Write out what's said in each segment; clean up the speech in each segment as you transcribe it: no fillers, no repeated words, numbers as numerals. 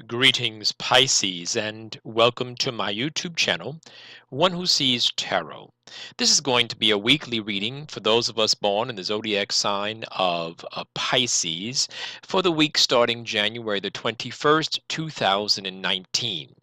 Greetings, Pisces, and welcome to my YouTube channel, One Who Sees Tarot. This is going to be a weekly reading for those of us born in the zodiac sign of Pisces for the week starting January the 21st, 2019.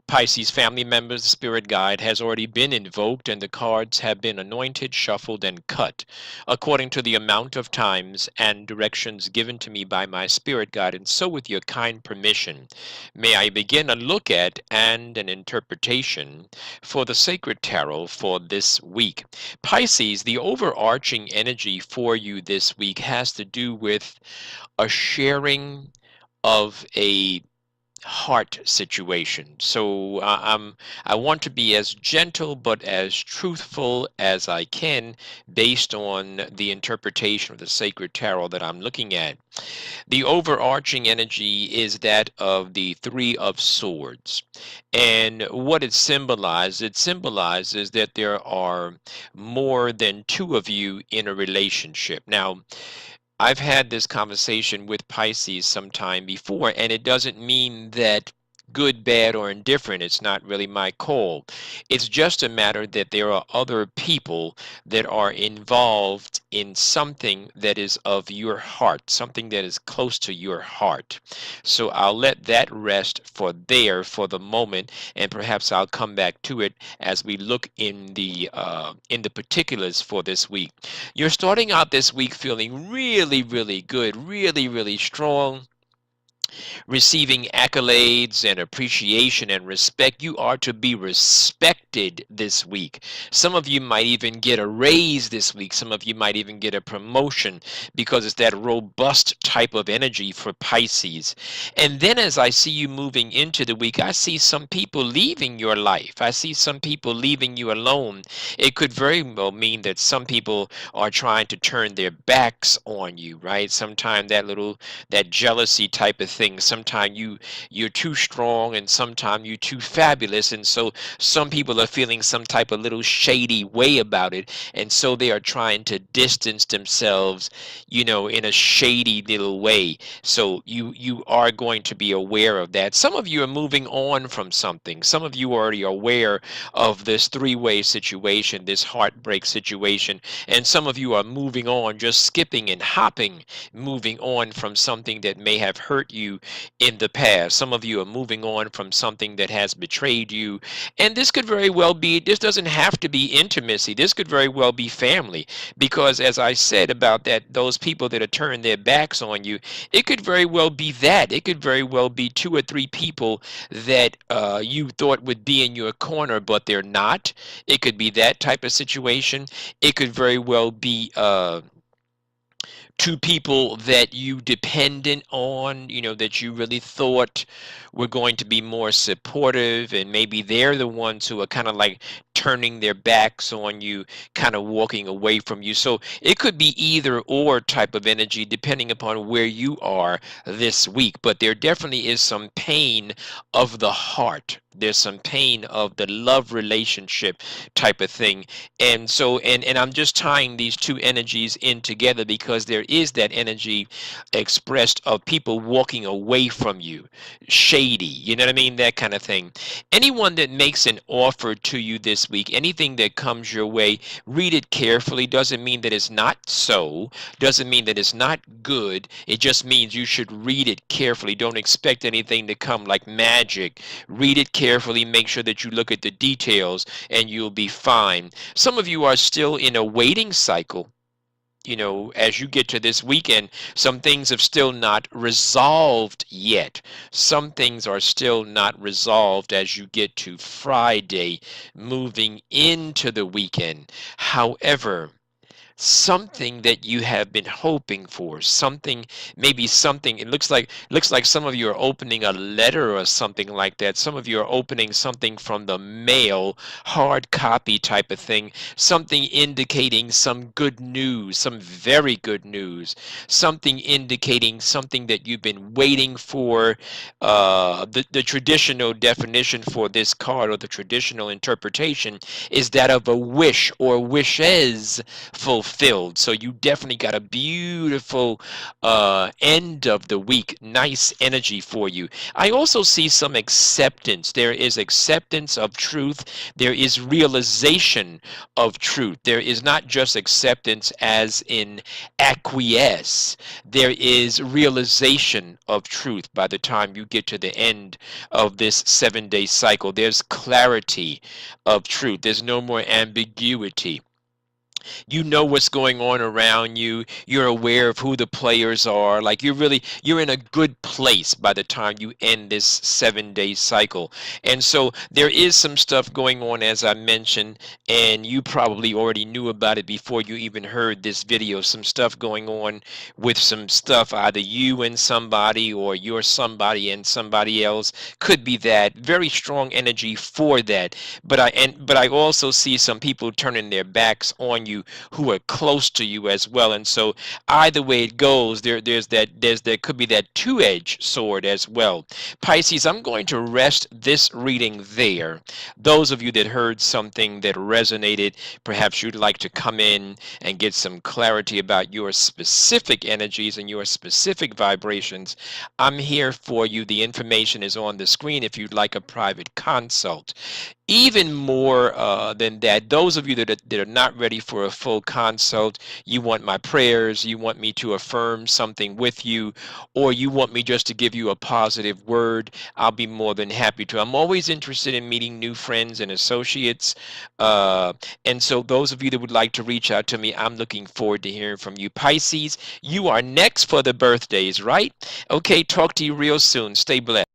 Pisces family members, the spirit guide has already been invoked and the cards have been anointed, shuffled, and cut according to the amount of times and directions given to me by my spirit guide. And so, with your kind permission, may I begin a look at and an interpretation for the sacred tarot for this week. Pisces, the overarching energy for you this week has to do with a sharing of a heart situation. So I want to be as gentle but as truthful as I can based on the interpretation of the sacred tarot that I'm looking at. The overarching energy is that of the Three of Swords. And what it symbolizes that there are more than two of you in a relationship. Now, I've had this conversation with Pisces sometime before, and it doesn't mean that good, bad, or indifferent. It's not really my call. It's just a matter that there are other people that are involved in something that is of your heart, something that is close to your heart. So I'll let that rest for the moment, and perhaps I'll come back to it as we look in the particulars for this week. You're starting out this week feeling really, really good, really, really strong, receiving accolades and appreciation and respect. You are to be respected this week. Some of you might even get a raise this week. Some of you might even get a promotion because it's that robust type of energy for Pisces. And then as I see you moving into the week, I see some people leaving your life. I see some people leaving you alone. It could very well mean that some people are trying to turn their backs on you, right? Sometimes that jealousy type of thing. Sometimes you're too strong and sometimes you're too fabulous, and so some people are feeling some type of little shady way about it, and so they are trying to distance themselves, in a shady little way. So you are going to be aware of that. Some of you are moving on from something. Some of you are already aware of this three-way situation, this heartbreak situation, and some of you are moving on, just skipping and hopping, moving on from something that may have hurt you in the past. Some of you are moving on from something that has betrayed you. And this doesn't have to be intimacy. This could very well be family. Because as I said about those people that are turning their backs on you, it could very well be that. It could very well be two or three people that you thought would be in your corner, but they're not. It could be that type of situation. It could very well be two people that you dependent on, that you really thought were going to be more supportive, and maybe they're the ones who are kind of like turning their backs on you, kind of walking away from you. So it could be either or type of energy depending upon where you are this week. But there definitely is some pain of the heart. There's some pain of the love relationship type of thing. And so, and I'm just tying these two energies in together because there is that energy expressed of people walking away from you, shady, you know what I mean? That kind of thing. Anyone that makes an offer to you this week, anything that comes your way, read it carefully. Doesn't mean that it's not so, doesn't mean that it's not good. It just means you should read it carefully. Don't expect anything to come like magic. Read it carefully, make sure that you look at the details, and you'll be fine. Some of you are still in a waiting cycle. As you get to this weekend, some things have still not resolved yet. Some things are still not resolved as you get to Friday, moving into the weekend. However, something that you have been hoping for, maybe something, it looks like some of you are opening a letter or something like that. Some of you are opening something from the mail, hard copy type of thing, something indicating some good news, some very good news, something indicating something that you've been waiting for. The traditional definition for this card, or the traditional interpretation, is that of a wish or wishes fulfilled. fulfilled. So you definitely got a beautiful end of the week. Nice energy for you. I also see some acceptance. There is acceptance of truth. There is realization of truth. There is not just acceptance as in acquiesce. There is realization of truth by the time you get to the end of this 7-day cycle. There's clarity of truth. There's no more ambiguity. You know what's going on around you. You're aware of who the players are. Like you're in a good place by the time you end this 7-day cycle. And so there is some stuff going on, as I mentioned, and you probably already knew about it before you even heard this video. Some stuff going on with some stuff, either you and somebody or you're somebody and somebody else. Could be that. Very strong energy for that. But I also see some people turning their backs on you who are close to you as well. And so either way it goes, there could be that two-edged sword as well. Pisces, I'm going to rest this reading there. Those of you that heard something that resonated, perhaps you'd like to come in and get some clarity about your specific energies and your specific vibrations. I'm here for you. The information is on the screen if you'd like a private consult. Even more than that, those of you that are not ready for a full consult, you want my prayers, you want me to affirm something with you, or you want me just to give you a positive word, I'll be more than happy to. I'm always interested in meeting new friends and associates. And so those of you that would like to reach out to me, I'm looking forward to hearing from you. Pisces, you are next for the birthdays, right? Okay, talk to you real soon. Stay blessed.